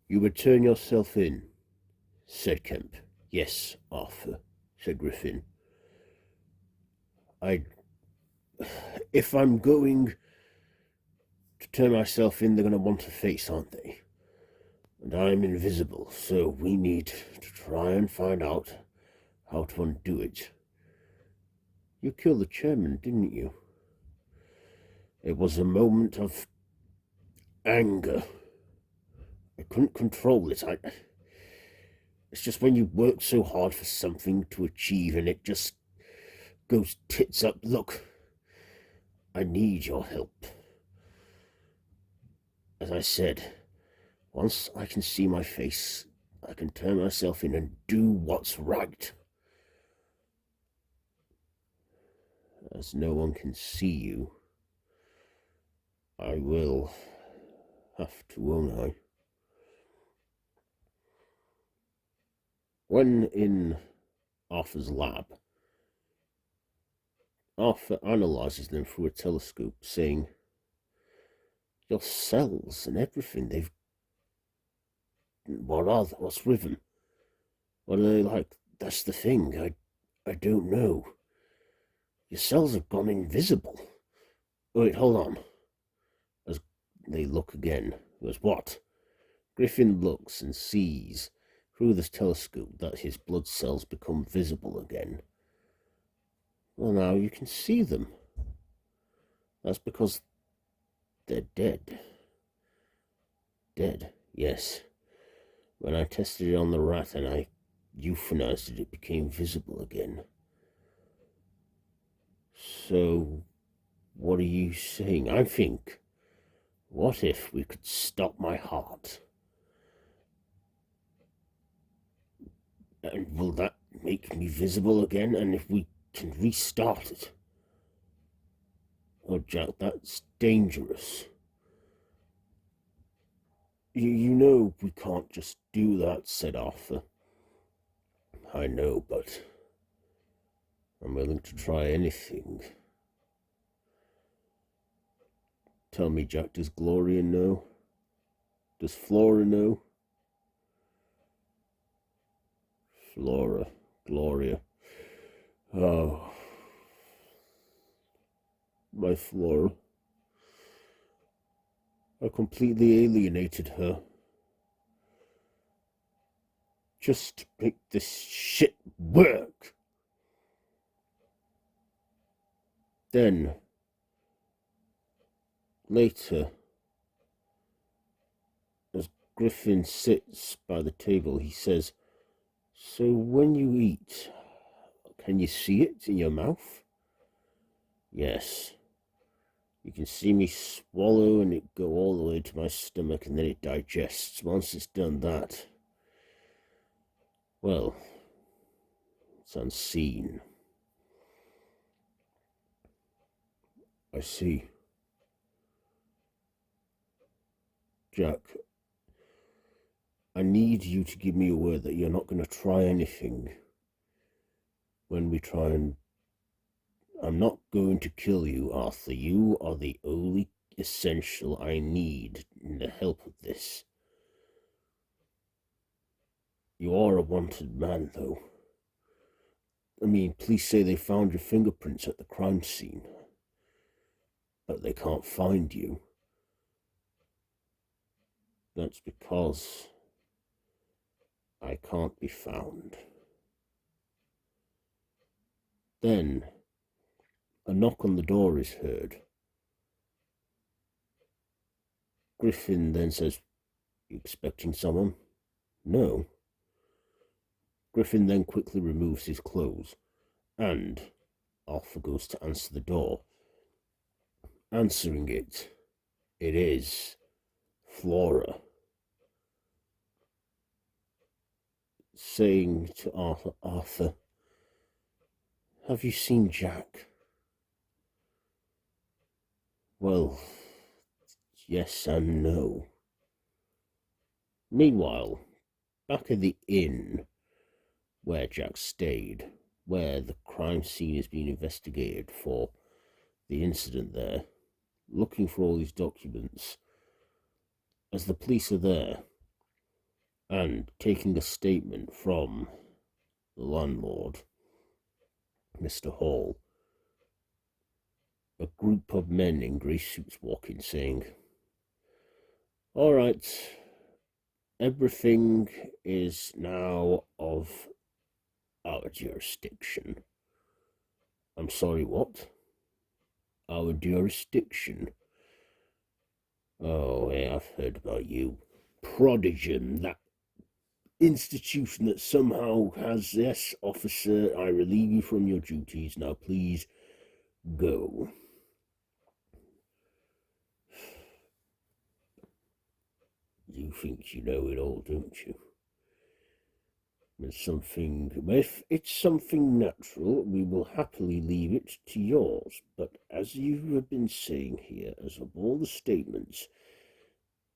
You would turn yourself in, said Kemp. Yes, Arthur, said Griffin. I. If I'm going to turn myself in, they're going to want a face, aren't they? And I'm invisible, so we need to try and find out how to undo it. You killed the chairman, didn't you? It was a moment of anger. I couldn't control it. It's just when you work so hard for something to achieve and it just goes tits up. Look, I need your help. As I said, once I can see my face, I can turn myself in and do what's right. As no one can see you, I will have to, won't I? When in Arthur's lab, Arthur analyzes them through a telescope, saying, your cells and everything, what's with them? What are they like? That's the thing, I don't know. Your cells have gone invisible. Wait, hold on. As they look again, he goes, what? Griffin looks and sees through the telescope that his blood cells become visible again. Well, now you can see them. That's because they're dead. Dead, yes. When I tested it on the rat and I euthanized it, it became visible again. So, what are you saying? I think, what if we could stop my heart? And will that make me visible again? And if we can restart it? Oh, Jack, that's dangerous. You know we can't just do that, said Arthur. I know, but I'm willing to try anything. Tell me, Jack, does Gloria know? Does Flora know? Flora, Gloria. Oh, my Flora. I completely alienated her. Just to make this shit work. Then, later, as Griffin sits by the table, he says, so when you eat, can you see it in your mouth? Yes. You can see me swallow and it go all the way to my stomach and then it digests. Once it's done that, well, it's unseen. I see. Jack, I need you to give me a word that you're not going to try anything when we try and... I'm not going to kill you, Arthur. You are the only essential I need in the help of this. You are a wanted man, though. I mean, police say they found your fingerprints at the crime scene, but they can't find you. That's because I can't be found. Then a knock on the door is heard. Griffin then says, you expecting someone? No. Griffin then quickly removes his clothes, and Arthur goes to answer the door. Answering it, it is Flora, saying to Arthur, have you seen Jack? Well, yes and no. Meanwhile, back at the inn where Jack stayed, where the crime scene is being investigated for the incident there, looking for all these documents, as the police are there and taking a statement from the landlord, Mr. Hall, a group of men in grey suits walk in saying, all right, everything is now of our jurisdiction. I'm sorry, what? Our jurisdiction? Oh, yeah, I've heard about you. Prodigum, that institution that somehow has, yes, officer, I relieve you from your duties. Now, please go. You think you know it all, don't you? If it's something natural, we will happily leave it to yours. But as you have been saying here, as of all the statements,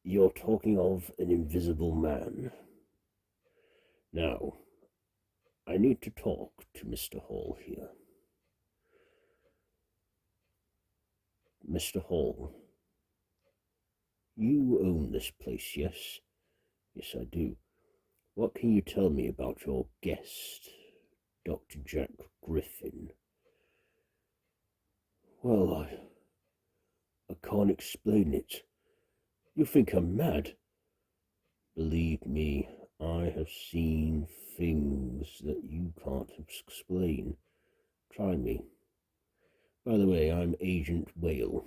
you're talking of an invisible man. Now, I need to talk to Mr. Hall here. Mr. Hall, you own this place, yes? Yes, I do. What can you tell me about your guest, Dr. Jack Griffin? Well, I can't explain it. You think I'm mad? Believe me, I have seen things that you can't explain. Try me. By the way, I'm Agent Whale.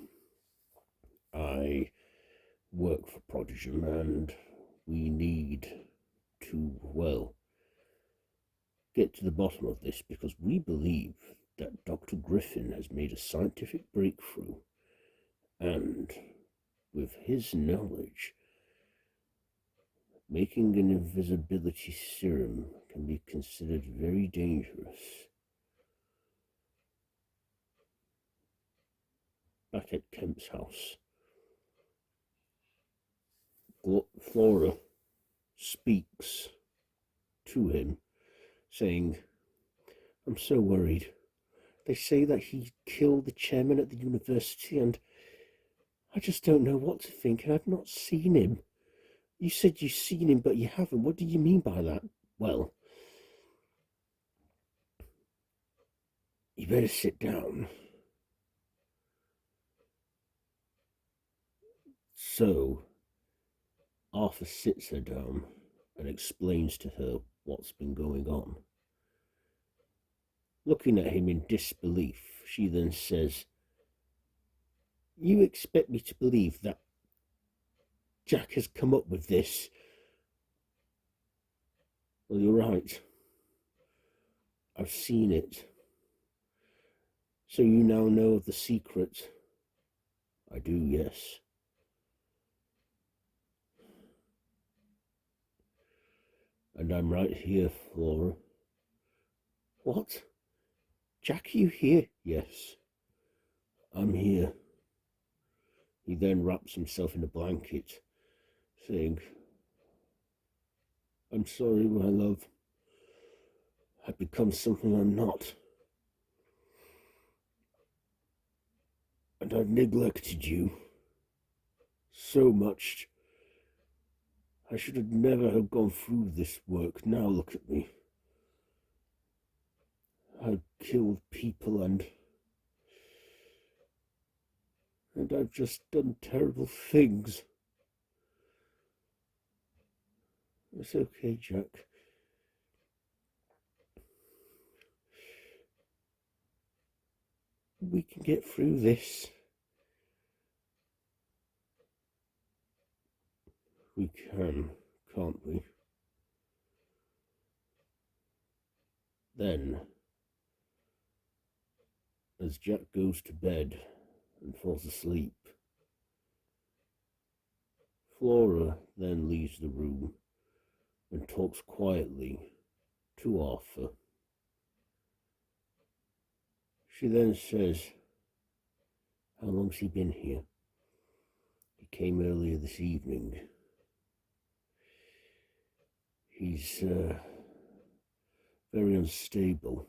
I work for Prodigum, and we need to, well, get to the bottom of this because we believe that Dr. Griffin has made a scientific breakthrough, and with his knowledge, making an invisibility serum can be considered very dangerous. Back at Kemp's house, Flora speaks to him, saying, I'm so worried. They say that he killed the chairman at the university, and I just don't know what to think, and I've not seen him. You said you've seen him, but you haven't. What do you mean by that? Well, you better sit down. So, Arthur sits her down and explains to her what's been going on. Looking at him in disbelief, she then says, you expect me to believe that Jack has come up with this? Well, you're right. I've seen it. So you now know of the secret? I do, yes. And I'm right here, Flora. What? Jack, are you here? Yes, I'm here. He then wraps himself in a blanket, saying, I'm sorry, my love. I've become something I'm not. And I've neglected you so much. I should have never have gone through this work. Now look at me. I've killed people and I've just done terrible things. It's okay, Jack. We can get through this. We can, can't we? Then, as Jack goes to bed and falls asleep, Flora then leaves the room and talks quietly to Arthur. She then says, "How long's he been here?" "He came earlier this evening. He's very unstable.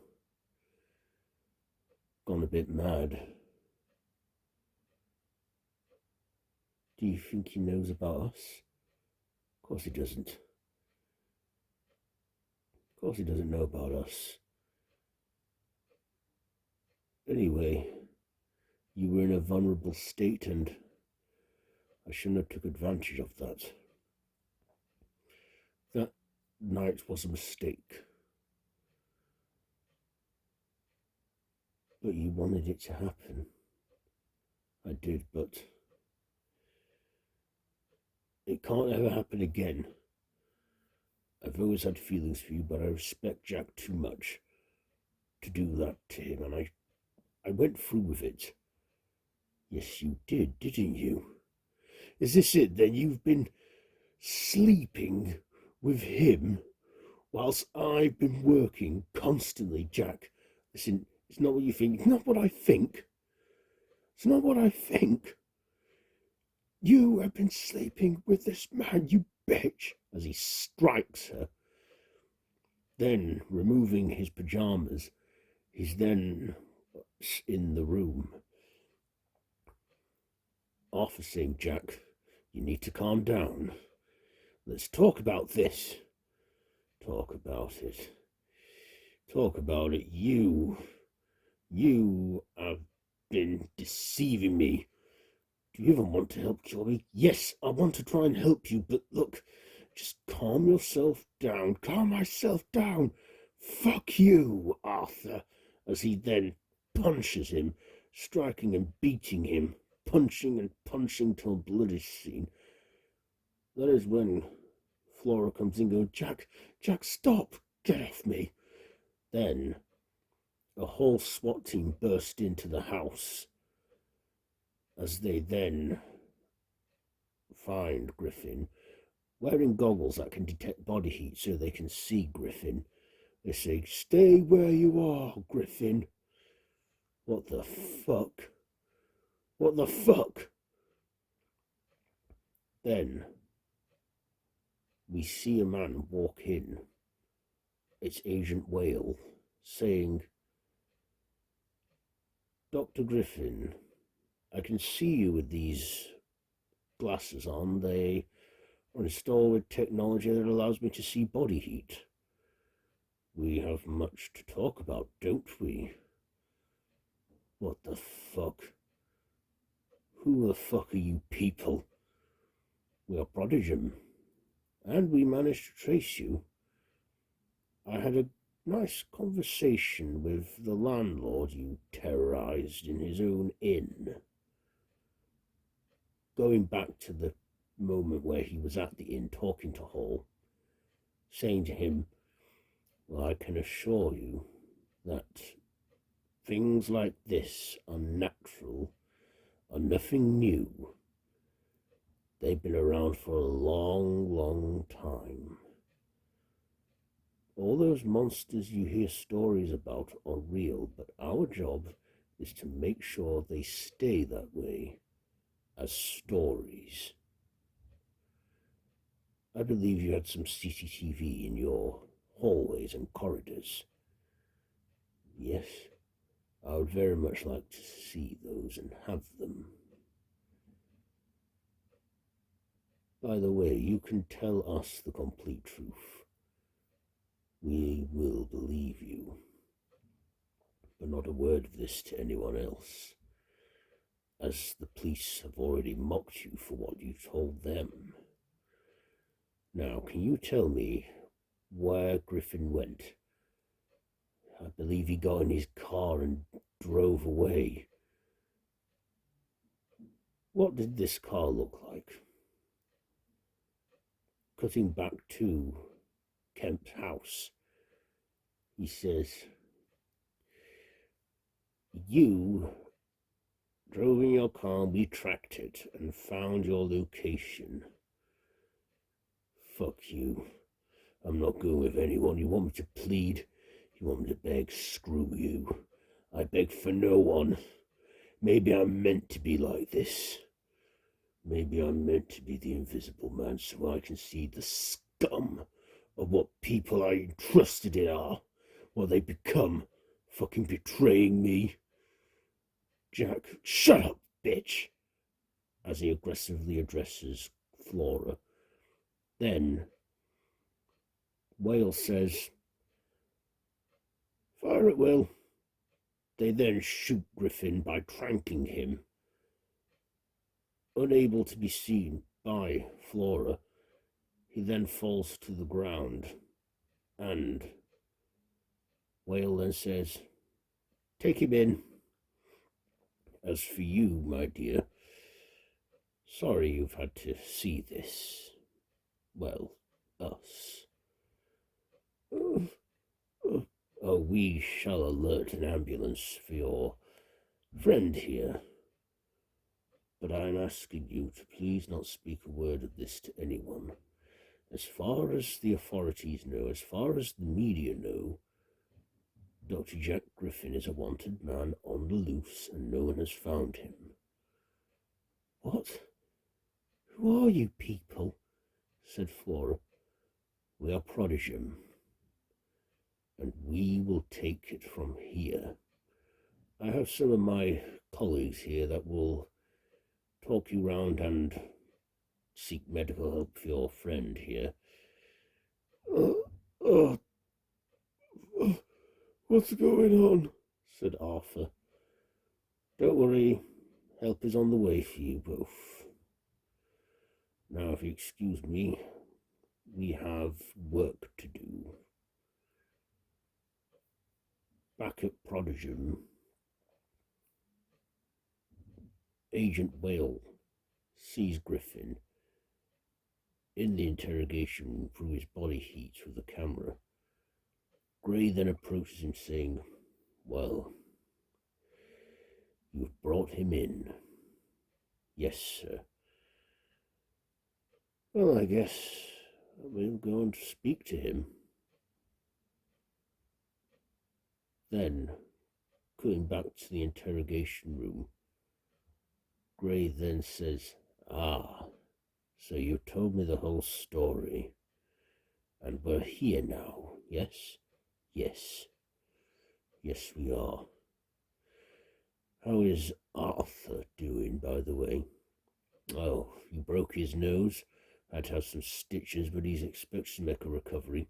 Gone a bit mad." "Do you think he knows about us?" "Of course he doesn't. Of course he doesn't know about us. Anyway, you were in a vulnerable state and I shouldn't have took advantage of that. That night was a mistake. But you wanted it to happen." "I did, but it can't ever happen again. I've always had feelings for you, but I respect Jack too much to do that to him, and I went through with it." "Yes, you did, didn't you? Is this it then? You've been sleeping with him whilst I've been working constantly." "Jack, listen, it's not what you think. It's not what I think. It's not what I think. You have been sleeping with this man, you bitch," as he strikes her. Then, removing his pajamas, he's then in the room. Arthur saying, "Jack, you need to calm down. Let's talk about this. Talk about it. Talk about it. You have been deceiving me. Do you even want to help cure me?" "Yes, I want to try and help you, but look, just calm yourself down. Calm myself down. Fuck you, Arthur," as he then punches him, striking and beating him, punching and punching till blood is seen. That is when Flora comes in going, Jack, stop, get off me." Then a whole SWAT team burst into the house as they then find Griffin wearing goggles that can detect body heat so they can see Griffin. They say, "Stay where you are, Griffin." What the fuck? What the fuck? Then we see a man walk in. It's Agent Whale saying, "Dr. Griffin, I can see you with these glasses on. They are installed with technology that allows me to see body heat. We have much to talk about, don't we?" What the fuck? Who the fuck are you people? "We are Prodigum, and we managed to trace you. I had a nice conversation with the landlord you terrorized in his own inn." Going back to the moment where he was at the inn talking to Hall, saying to him, "Well, I can assure you that things like this are natural, are nothing new. They've been around for a long, long time. All those monsters you hear stories about are real, but our job is to make sure they stay that way, as stories. I believe you had some CCTV in your hallways and corridors." "Yes, I would very much like to see those and have them. By the way, you can tell us the complete truth. We will believe you. But not a word of this to anyone else, as the police have already mocked you for what you told them. Now, can you tell me where Griffin went? I believe he got in his car and drove away. What did this car look like?" Cutting back to Kemp's house, He says, you drove in your car, we tracked it and found your location. Fuck you. I'm not going with anyone. You want me to plead? You want me to beg? Screw you. I beg for no one. Maybe I'm meant to be like this. Maybe I'm meant to be the invisible man so I can see the scum of what people I entrusted in are, what they become, fucking betraying me. Jack, shut up, bitch, as he aggressively addresses Flora. Then Whale says, fire at will. They then shoot Griffin by tranking him. Unable to be seen by Flora, he then falls to the ground, and Whale then says, take him in. As for you, my dear, sorry you've had to see this. Well, us. Oh, we shall alert an ambulance for your friend here. But I'm asking you to please not speak a word of this to anyone. As far as the authorities know, as far as the media know, Dr. Jack Griffin is a wanted man on the loose and no one has found him. What? Who are you people? Said Flora. We are Prodigium, and we will take it from here. I have some of my colleagues here that will talk you round and seek medical help for your friend here. What's going on? Said Arthur. Don't worry, help is on the way for you both. Now, if you excuse me, we have work to do. Back at Prodigium, Agent Whale sees Griffin in the interrogation room through his body heat with the camera. Gray then approaches him saying, well, you've brought him in. Yes, sir. Well, I guess we'll go and speak to him. Then, going back to the interrogation room, Gray then says, so you told me the whole story, and we're here now, yes? Yes. Yes, we are. How is Arthur doing, by the way? Oh, you broke his nose. Had to have some stitches, but he's expects to make a recovery.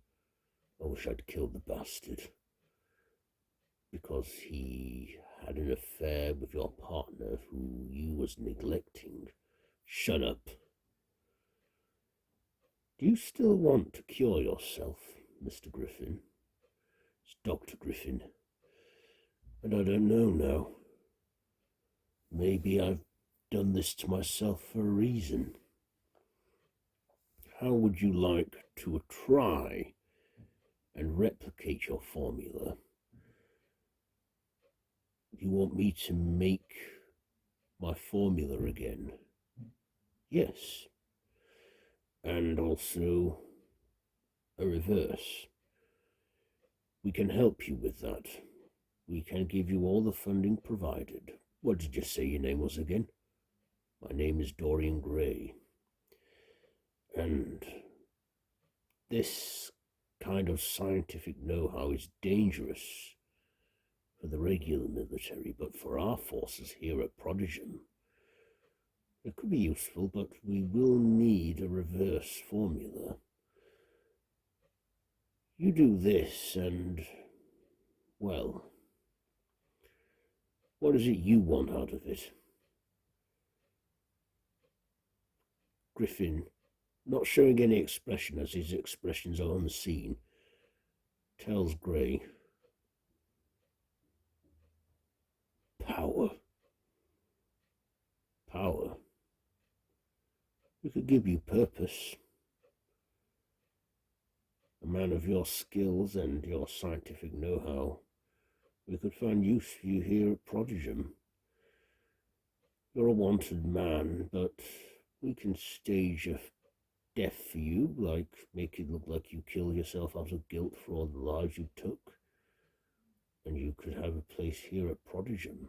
I wish I'd killed the bastard. Because he had an affair with your partner who you was neglecting. Shut up. Do you still want to cure yourself, Mr. Griffin? It's Dr. Griffin. And I don't know now. Maybe I've done this to myself for a reason. How would you like to try and replicate your formula? You want me to make my formula again? Yes. And also a reverse. We can help you with that. We can give you all the funding provided. What did you say your name was again? My name is Dorian Gray. And this kind of scientific know-how is dangerous for the regular military, but for our forces here at Prodigium, it could be useful, but we will need a reverse formula. You do this and, well, what is it you want out of it? Griffin, not showing any expression as his expressions are unseen, tells Gray, power. Power. We could give you purpose. a man of your skills and your scientific know-how, we could find use for you here at Prodigum. You're a wanted man, but we can stage a death for you, like make it look like you killed yourself out of guilt for all the lives you took, and you could have a place here at Prodigum.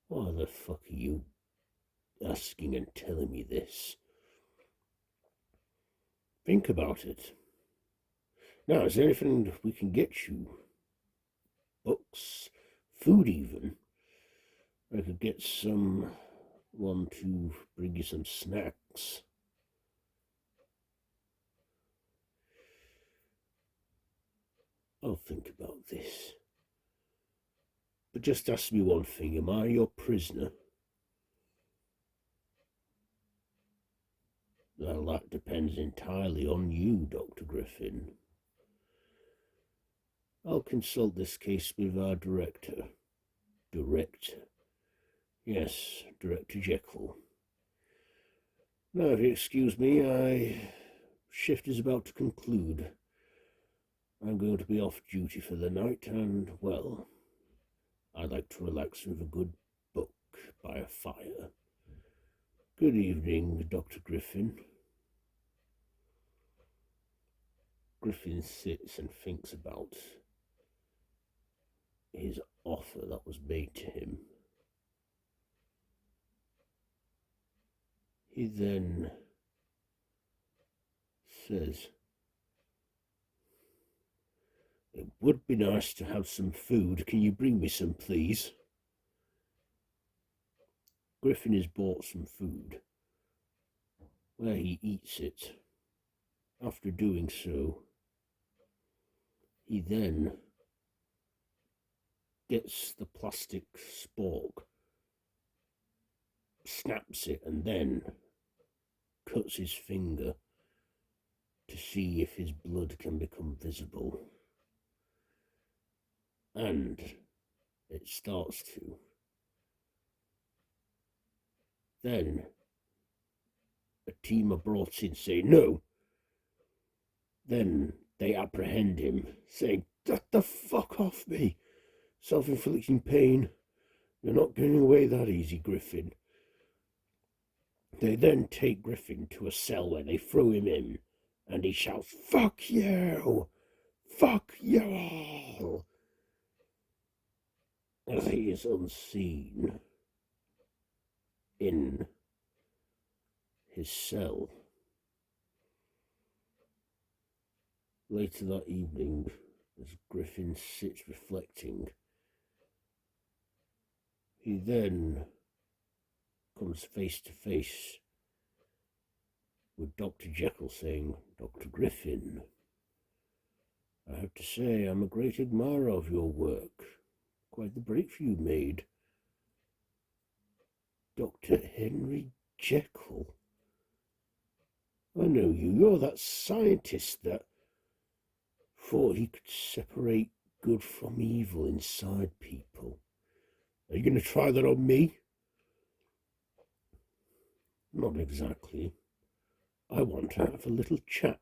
Why the fuck are you asking and telling me this? Think about it. Now, is there anything we can get you? Books? Food even? I could get someone to bring you some snacks. I'll think about this. But just ask me one thing, am I your prisoner? Well, that depends entirely on you, Dr. Griffin. I'll consult this case with our director. Director? Yes, Director Jekyll. Now, if you excuse me, my shift is about to conclude. I'm going to be off duty for the night, and, well, I'd like to relax with a good book by a fire. Good evening, Dr. Griffin. Griffin sits and thinks about his offer that was made to him. He then says, "It would be nice to have some food. Can you bring me some, please?" Griffin has bought some food, where he eats it. After doing so, he then gets the plastic spork, snaps it, and then cuts his finger to see if his blood can become visible. And it starts to. Then a team are brought in saying, "No." Then they apprehend him, saying, "Get the fuck off me. Self-inflicting pain. You're not getting away that easy, Griffin." They then take Griffin to a cell where they throw him in, and he shouts, "Fuck you! Fuck you all!" as he is unseen in his cell. Later that evening, as Griffin sits reflecting, he then comes face to face with Dr. Jekyll, saying, "Dr. Griffin, I have to say I'm a great admirer of your work. Quite the breakthrough you made." "Dr. Henry Jekyll? I know you. You're that scientist that thought he could separate good from evil inside people. Are you going to try that on me?" "Not exactly. I want to have a little chat